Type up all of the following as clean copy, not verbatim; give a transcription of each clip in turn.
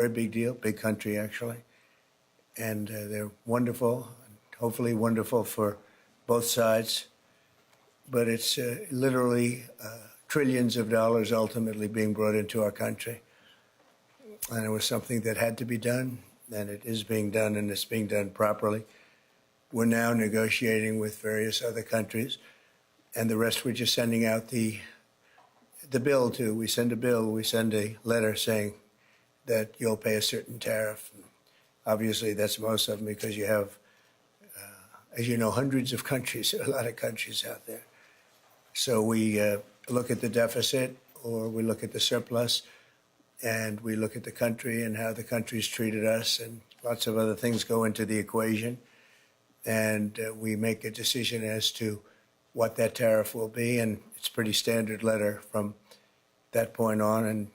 very big deal, big country actually, and they're wonderful, hopefully wonderful for both sides. But it's literally trillions of dollars ultimately being brought into our country. And it was something that had to be done, and it is being done, and it's being done properly. We're now negotiating with various other countries, and the rest we're just sending out the bill to. We send a bill, we send a letter saying that you'll pay a certain tariff. Obviously, that's most of them because you have, as you know, hundreds of countries, a lot of countries out there. So we look at the deficit, or we look at the surplus, and we look at the country and how the country's treated us, and lots of other things go into the equation. And we make a decision as to what that tariff will be, and it's a pretty standard letter from that point on. And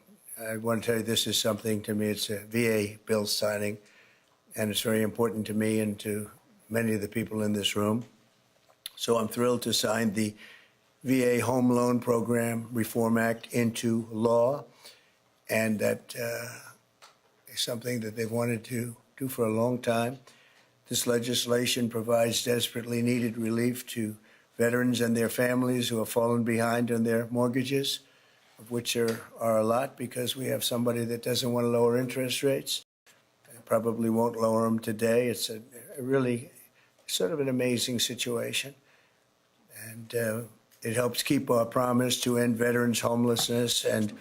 I want to tell you, this is something, to me, it's a VA bill signing, and it's very important to me and to many of the people in this room. So I'm thrilled to sign the VA Home Loan Program Reform Act into law, and that is something that they've wanted to do for a long time. This legislation provides desperately needed relief to veterans and their families who have fallen behind on their mortgages, of which there are a lot, because we have somebody that doesn't want to lower interest rates. Probably won't lower them today. It's a really sort of an amazing situation. And it helps keep our promise to end veterans' homelessness. And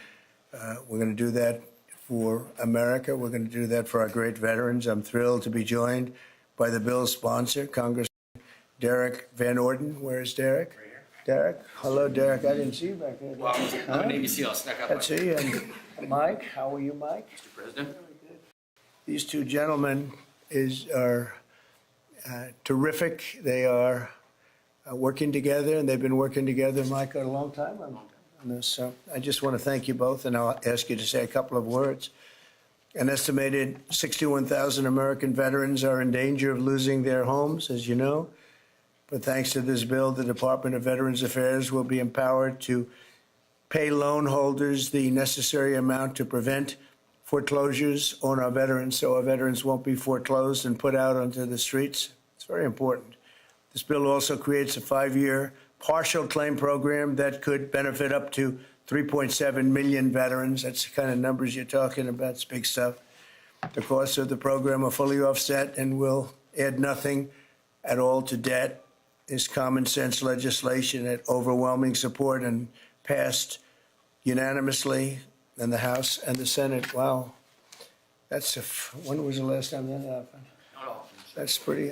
we're going to do that for America. We're going to do that for our great veterans. I'm thrilled to be joined by the bill's sponsor, Congressman Derek Van Orden. Where is Derek? Right here. Derek? Hello, Derek. I didn't see you back there. Well, I'm a Navy SEAL. Snuck up. Let's see. And Mike, how are you, Mike? Mr. President. These two gentlemen are terrific. They are working together, and they've been working together, Mike, a long time on this. So I just want to thank you both, and I'll ask you to say a couple of words. An estimated 61,000 American veterans are in danger of losing their homes, as you know. But thanks to this bill, the Department of Veterans Affairs will be empowered to pay loan holders the necessary amount to prevent foreclosures on our veterans, so our veterans won't be foreclosed and put out onto the streets. It's very important. This bill also creates a 5-year partial claim program that could benefit up to 3.7 million veterans. That's the kind of numbers you're talking about. It's big stuff. The costs of the program are fully offset and will add nothing at all to debt. This common sense legislation had overwhelming support and passed unanimously in the House and the Senate. Wow. When was the last time that happened? That's pretty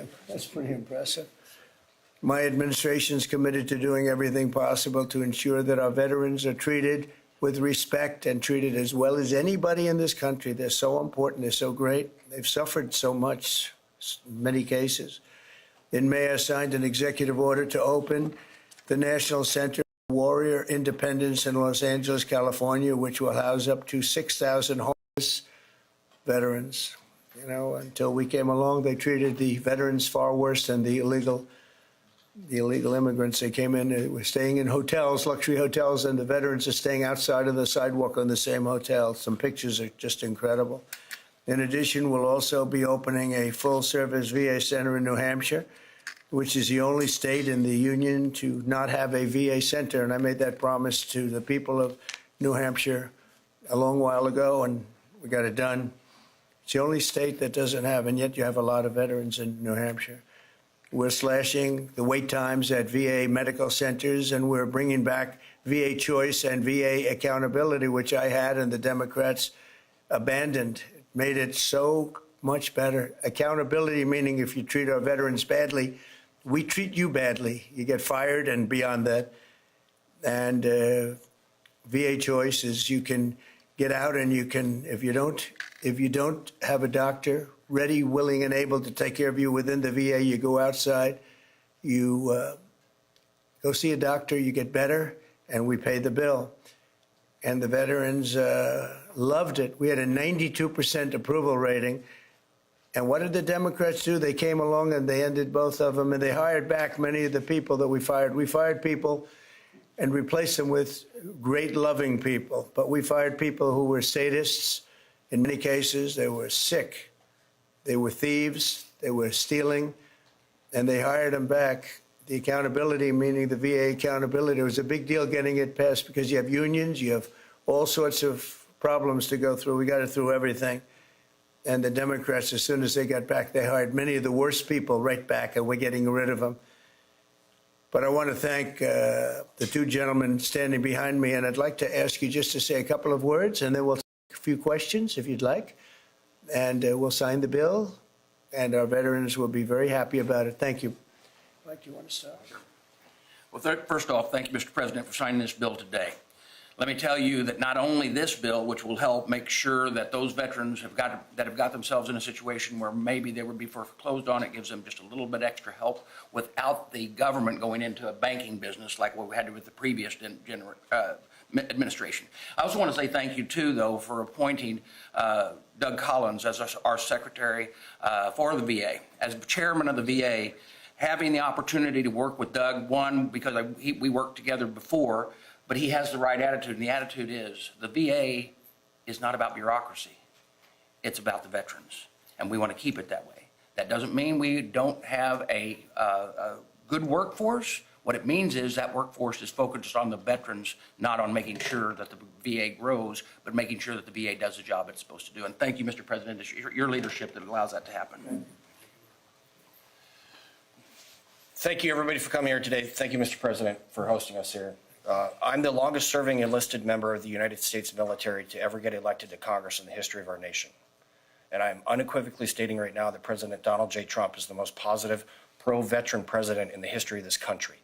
impressive. My administration is committed to doing everything possible to ensure that our veterans are treated with respect and treated as well as anybody in this country. They're so important. They're so great. They've suffered so much, in many cases. In May, I signed an executive order to open the National Center for Warrior Independence in Los Angeles, California, which will house up to 6,000 homeless veterans. You know, until we came along, they treated the veterans far worse than the illegal immigrants. They came in, they were staying in hotels, luxury hotels, and the veterans are staying outside of the sidewalk on the same hotel. Some pictures are just incredible. In addition, we'll also be opening a full-service VA center in New Hampshire, which is the only state in the union to not have a VA center. And I made that promise to the people of New Hampshire a long while ago, and we got it done. It's the only state that doesn't have, and yet you have a lot of veterans in New Hampshire. We're slashing the wait times at VA medical centers, and we're bringing back VA choice and VA accountability, which I had and the Democrats abandoned. It made it so much better. Accountability, meaning if you treat our veterans badly, we treat you badly. You get fired and beyond that. And VA choice is you can get out and you can, if you don't have a doctor ready, willing, and able to take care of you within the VA, you go outside, you go see a doctor, you get better, and we pay the bill. And the veterans loved it. We had a 92% approval rating. And what did the Democrats do? They came along and they ended both of them, and they hired back many of the people that we fired. We fired people and replaced them with great, loving people. But we fired people who were sadists In many cases, they were sick. They were thieves. They were stealing. And they hired them back. The accountability, meaning the VA accountability, it was a big deal getting it passed because you have unions, you have all sorts of problems to go through. We got it through everything. And the Democrats, as soon as they got back, they hired many of the worst people right back, and we're getting rid of them. But I want to thank the two gentlemen standing behind me, and I'd like to ask you just to say a couple of words, and then we'll take a few questions if you'd like, and we'll sign the bill, and our veterans will be very happy about it. Thank you. Mike, do you want to start? Well, first off, thank you, Mr. President, for signing this bill today. Let me tell you that not only this bill, which will help make sure that those veterans have got themselves in a situation where maybe they would be foreclosed on, it gives them just a little bit extra help without the government going into a banking business like what we had with the previous administration. I also want to say thank you, too, though, for appointing Doug Collins as our secretary for the VA. As chairman of the VA, having the opportunity to work with Doug, one, because we worked together before, but he has the right attitude, and the attitude is the VA is not about bureaucracy. It's about the veterans, and we want to keep it that way. That doesn't mean we don't have a good workforce. What it means is that workforce is focused on the veterans, not on making sure that the VA grows, but making sure that the VA does the job it's supposed to do. And thank you, Mr. President, it's your leadership that allows that to happen. Thank you, everybody, for coming here today. Thank you, Mr. President, for hosting us here. I'm the longest-serving enlisted member of the United States military to ever get elected to Congress in the history of our nation. And I'm unequivocally stating right now that President Donald J. Trump is the most positive, pro-veteran president in the history of this country.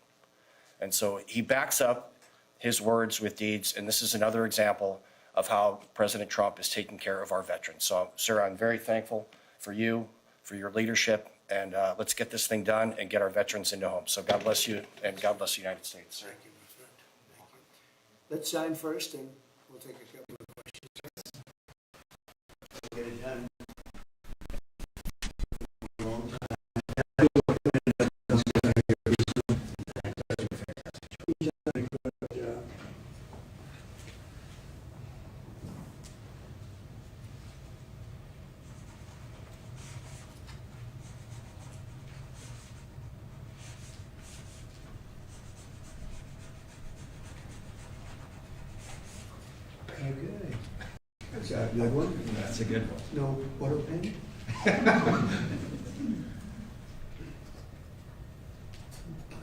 And so he backs up his words with deeds, and this is another example of how President Trump is taking care of our veterans. So, sir, I'm very thankful for you, for your leadership, and let's get this thing done and get our veterans into homes. So God bless you, and God bless the United States. Thank you, my friend. Thank you. Let's sign first, and we'll take a couple of questions. We'll get it done. A long time. He's done a good job. Okay. Is that a good one? That's a good one. No water pen?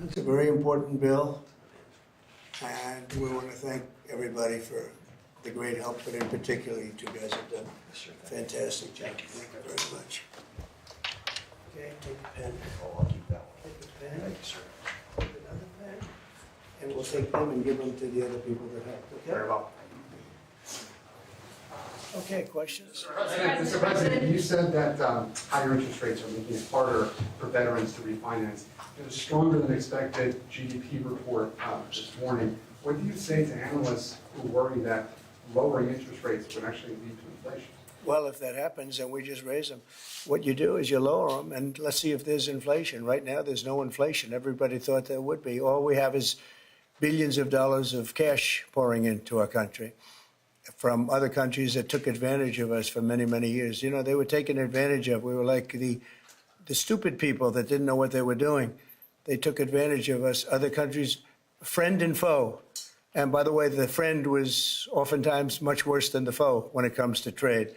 It's a very important bill, and we want to thank everybody for the great help, but in particular, you two guys have done a fantastic job. Thank you very much. Okay, take the pen. Oh, I'll keep that one. Take the pen. Thank you, sir. Take another pen. And we'll take them and give them to the other people that helped, okay? Very well. Okay, questions? Mr. President, you said that higher interest rates are making it harder for veterans to refinance. There's a stronger than expected GDP report this morning. What do you say to analysts who worry that lowering interest rates would actually lead to inflation? Well, if that happens, then we just raise them. What you do is you lower them, and let's see if there's inflation. Right now, there's no inflation. Everybody thought there would be. All we have is billions of dollars of cash pouring into our country from other countries that took advantage of us for many, many years. You know, they were taken advantage of. We were like the stupid people that didn't know what they were doing. They took advantage of us. Other countries, friend and foe. And by the way, the friend was oftentimes much worse than the foe when it comes to trade.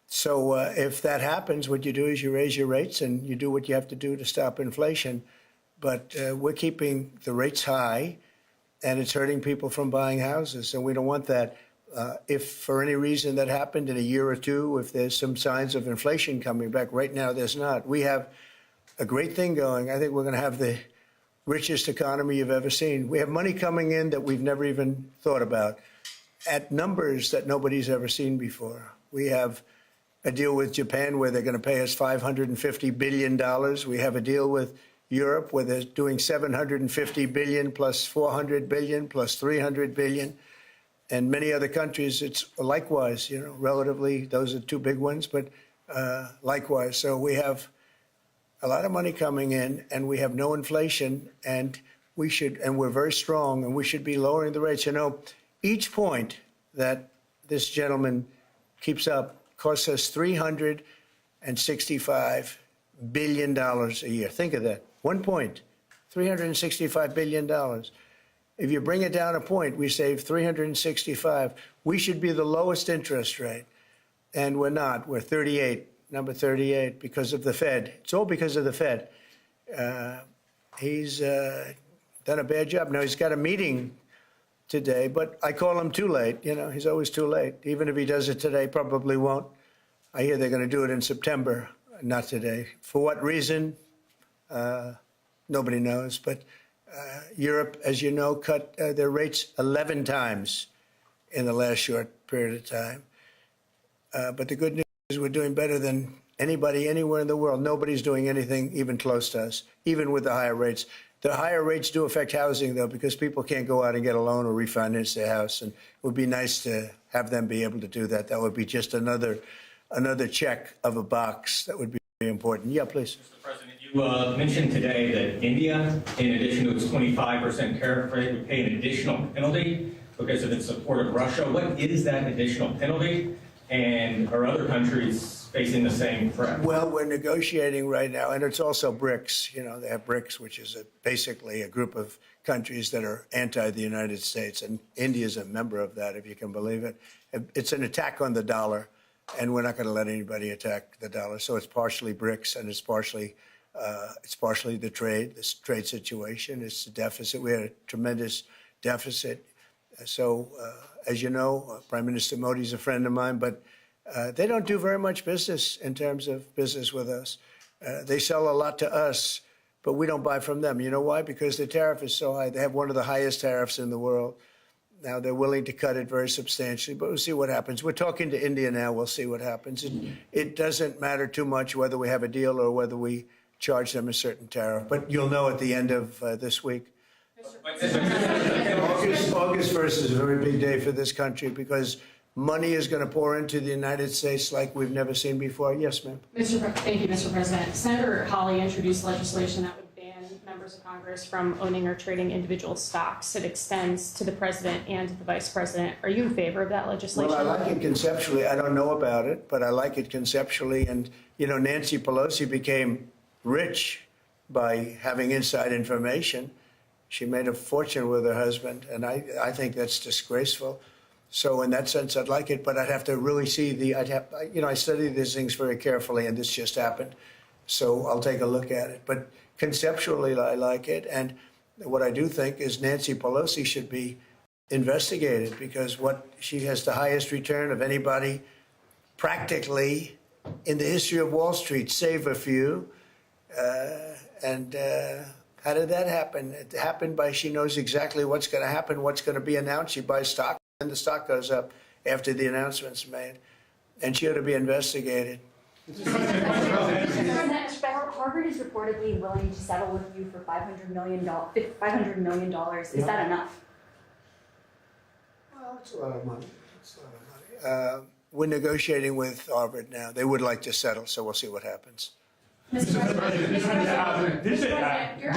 So if that happens, what you do is you raise your rates and you do what you have to do to stop inflation. But we're keeping the rates high, and it's hurting people from buying houses, and we don't want that. If for any reason that happened in a year or two, if there's some signs of inflation coming back, right now there's not. We have a great thing going. I think we're going to have the richest economy you've ever seen. We have money coming in that we've never even thought about at numbers that nobody's ever seen before. We have a deal with Japan where they're going to pay us $550 billion. We have a deal with Europe where they're doing $750 billion plus $400 billion plus $300 billion. And many other countries, it's likewise, you know, relatively, those are two big ones, but likewise. So we have a lot of money coming in, and we have no inflation, and we're very strong, and we should be lowering the rates. You know, each point that this gentleman keeps up costs us $365 billion a year. Think of that. 1 point, $365 billion. If you bring it down a point, we save 365. We should be the lowest interest rate, and we're not. We're 38, number 38, because of the Fed. It's all because of the Fed. He's done a bad job. Now, he's got a meeting today, but I call him too late. You know, he's always too late. Even if he does it today, probably won't. I hear they're going to do it in September, not today. For what reason? Nobody knows. But Europe, as you know, cut their rates 11 times in the last short period of time. But the good news is we're doing better than anybody anywhere in the world. Nobody's doing anything even close to us, even with the higher rates. The higher rates do affect housing, though, because people can't go out and get a loan or refinance their house. And it would be nice to have them be able to do that. That would be just another check of a box that would be very important. Yeah, please. Mr. President, you mentioned today that India, in addition to its 25% tariff rate, would pay an additional penalty because of its support of Russia. What is that additional penalty? And are other countries facing the same threat? Well, we're negotiating right now, and it's also BRICS. You know, they have BRICS, which is basically a group of countries that are anti the United States, and India is a member of that, if you can believe it. It's an attack on the dollar, and we're not going to let anybody attack the dollar. So it's partially BRICS, and it's partially the trade situation. It's the deficit. We had a tremendous deficit. So, as you know, Prime Minister Modi is a friend of mine, but they don't do very much business in terms of business with us. They sell a lot to us, but we don't buy from them. You know why? Because the tariff is so high. They have one of the highest tariffs in the world. Now, they're willing to cut it very substantially, but we'll see what happens. We're talking to India now. We'll see what happens. It doesn't matter too much whether we have a deal or whether we charge them a certain tariff, but you'll know at the end of this week. August 1st is a very big day for this country because money is going to pour into the United States like we've never seen before. Yes, ma'am. Thank you, Mr. President. Senator Hawley introduced legislation that would ban members of Congress from owning or trading individual stocks. It extends to the president and to the vice president. Are you in favor of that legislation? Well, I like it conceptually. I don't know about it, but I like it conceptually. And, you know, Nancy Pelosi became rich by having inside information. She made a fortune with her husband, and I think that's disgraceful. So in that sense, I'd like it, but I'd have to really see I study these things very carefully, and this just happened. So I'll take a look at it. But conceptually, I like it. And what I do think is Nancy Pelosi should be investigated because she has the highest return of anybody practically in the history of Wall Street, save a few. How did that happen? It happened by she knows exactly what's going to happen, what's going to be announced. She buys stock, and the stock goes up after the announcement's made. And she ought to be investigated. Harvard is reportedly willing to settle with you for $500 million. Is that enough? Well, it's a lot of money. We're negotiating with Harvard now. They would like to settle, so we'll see what happens. Mr. President,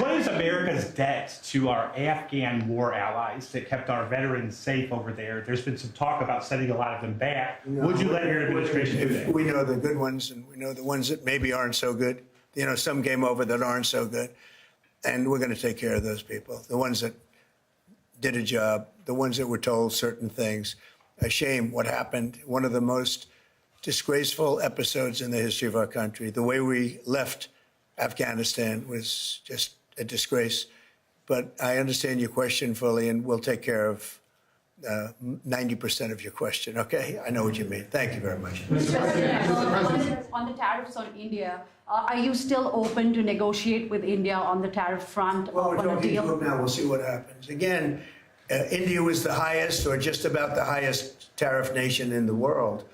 what is America's debt to our Afghan war allies that kept our veterans safe over there? There's been some talk about sending a lot of them back. Would you let your administration do that? We know the good ones, and we know the ones that maybe aren't so good. You know, some came over that aren't so good. And we're going to take care of those people, the ones that did a job, the ones that were told certain things. A shame what happened. One of the most disgraceful episodes in the history of our country. The way we left Afghanistan was just a disgrace. But I understand your question fully, and we'll take care of 90% of your question, okay? I know what you mean. Thank you very much. Mr. President, on the tariffs on India, are you still open to negotiate with India on the tariff front Well, we're on a talking deal? to them now. We'll see what happens. Again, India was the highest or just about the highest tariff nation in the world.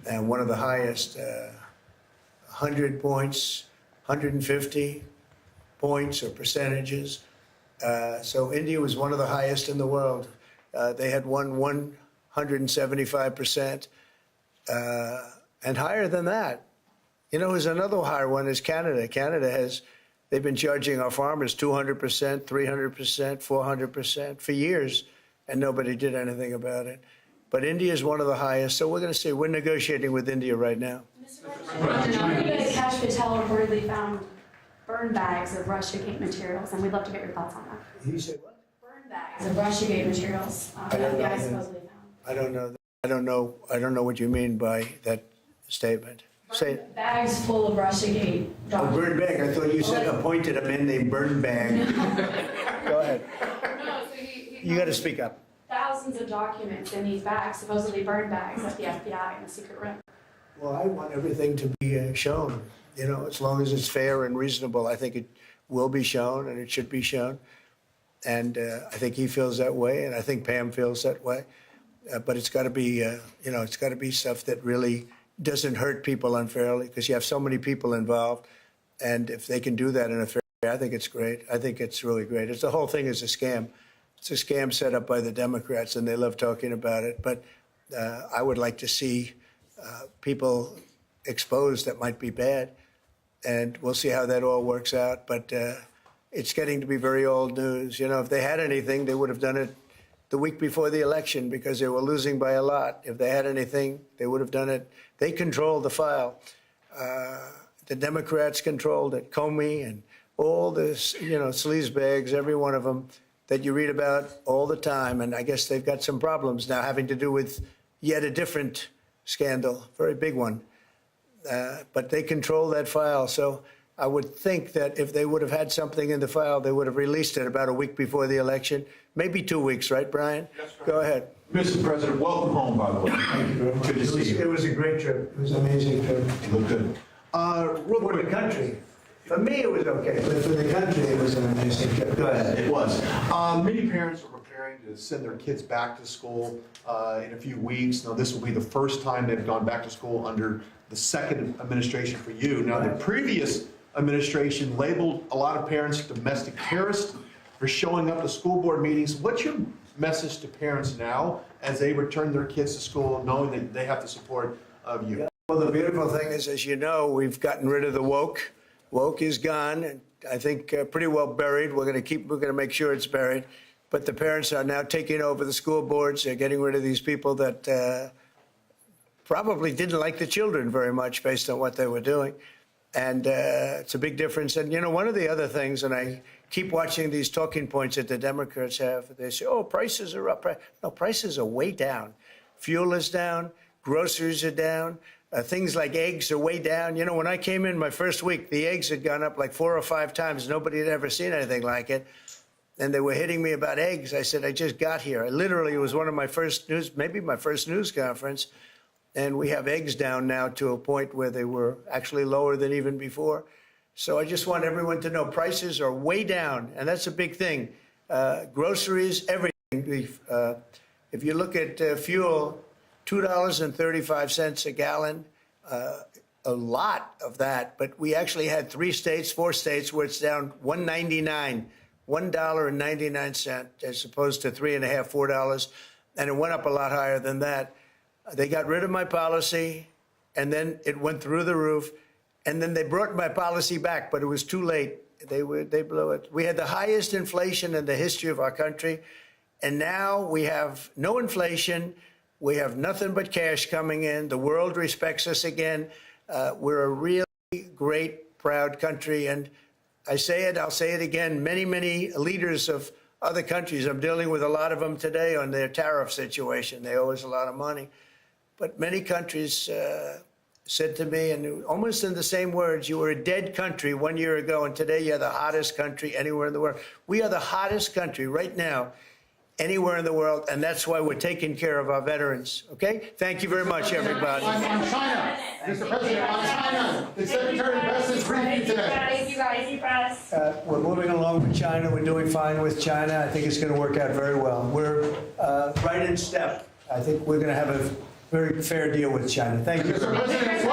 And one of the highest, 100 points, 150 points or percentages. So India was one of the highest in the world. They had won 175%, and higher than that. You know, there's another higher one is Canada. They've been charging our farmers 200%, 300%, 400% for years, and nobody did anything about it. but India is one of the highest. So we're going to see. We're negotiating with India right now. Cash Patel reportedly found burn bags of Russiagate materials, and we'd love to get your thoughts on that. He said what? Burn bags of Russiagate materials that don't know FBI that. supposedly found. I don't know. I don't know what you mean by that statement. Say it. Bags full of Russiagate A documents. burn bag. I thought you said appointed a man named burn bag. Go ahead. No, so he You got to speak up. thousands of documents in these bags, supposedly burn bags at the FBI in the secret room. Well, I want everything to be shown. You know, as long as it's fair and reasonable, I think it will be shown and it should be shown. And I think he feels that way, and I think Pam feels that way. But it's got to be, it's got to be stuff that really doesn't hurt people unfairly, because you have so many people involved. And if they can do that in a fair way, I think it's great. I think it's really great. The whole thing is a scam. It's a scam set up by the Democrats, and they love talking about it. But I would like to see people exposed that might be bad. And we'll see how that all works out. But it's getting to be very old news. You know, if they had anything, they would have done it the week before the election, because they were losing by a lot. If they had anything, they would have done it. They controlled the file. The Democrats controlled it. Comey and all this, sleazebags, every one of them that you read about all the time. And I guess they've got some problems now having to do with yet a different scandal, very big one. But they control that file. So I would think that if they would have had something in the file, they would have released it about a week before the election, maybe 2 weeks, right, Brian? Yes, go ahead. Mr. President, welcome home, by the way. Thank you very much. Good to see you. It was a great trip. It was an amazing trip. You look good. Real For the quick, country. For me, it was okay, but for the country, it was an amazing trip. Go ahead. it was. Many parents are preparing to send their kids back to school in a few weeks. Now, this will be the first time they've gone back to school under the second administration for you. Now, the previous administration labeled a lot of parents domestic terrorists for showing up to school board meetings. What's your message to parents now as they return their kids to school, knowing that they have the support of you? Well, the beautiful thing is, as you know, we've gotten rid of the woke. Woke is gone, and I think pretty well buried. We're going to make sure it's buried. But the parents are now taking over the school boards. They're getting rid of these people that probably didn't like the children very much based on what they were doing. And it's a big difference. And, one of the other things, and I keep watching these talking points that the Democrats have, they say, oh, prices are up. No, prices are way down. Fuel is down. Groceries are down. Things like eggs are way down. When I came in my first week, the eggs had gone up like 4 or 5 times. Nobody had ever seen anything like it. And they were hitting me about eggs. I said, I just got here. It was one of my first maybe my first news conference. And we have eggs down now to a point where they were actually lower than even before. So I just want everyone to know prices are way down. And that's a big thing. Groceries, everything. If you look at fuel, $2.35 a gallon, a lot of that. But we actually had 4 states where it's down $1.99, $1.99, as opposed to $3.50, $4. And it went up a lot higher than that. They got rid of my policy, and then it went through the roof. And then they brought my policy back, but it was too late. They blew it. We had the highest inflation in the history of our country, and now we have no inflation. We have nothing but cash coming in. The world respects us again. We're a really great, proud country. And I say it, I'll say it again, many, many leaders of other countries, I'm dealing with a lot of them today on their tariff situation. They owe us a lot of money. But many countries said to me, and almost in the same words, you were a dead country 1 year ago, and today you're the hottest country anywhere in the world. We are the hottest country right now anywhere in the world, and that's why we're taking care of our veterans. Okay? Thank you very much, everybody. On China, Mr. President, on China, the Secretary of Defense briefing today. Thank you guys. We're moving along with China. We're doing fine with China. I think it's going to work out very well. We're right in step. I think we're going to have a very fair deal with China. Thank you. Mr. President,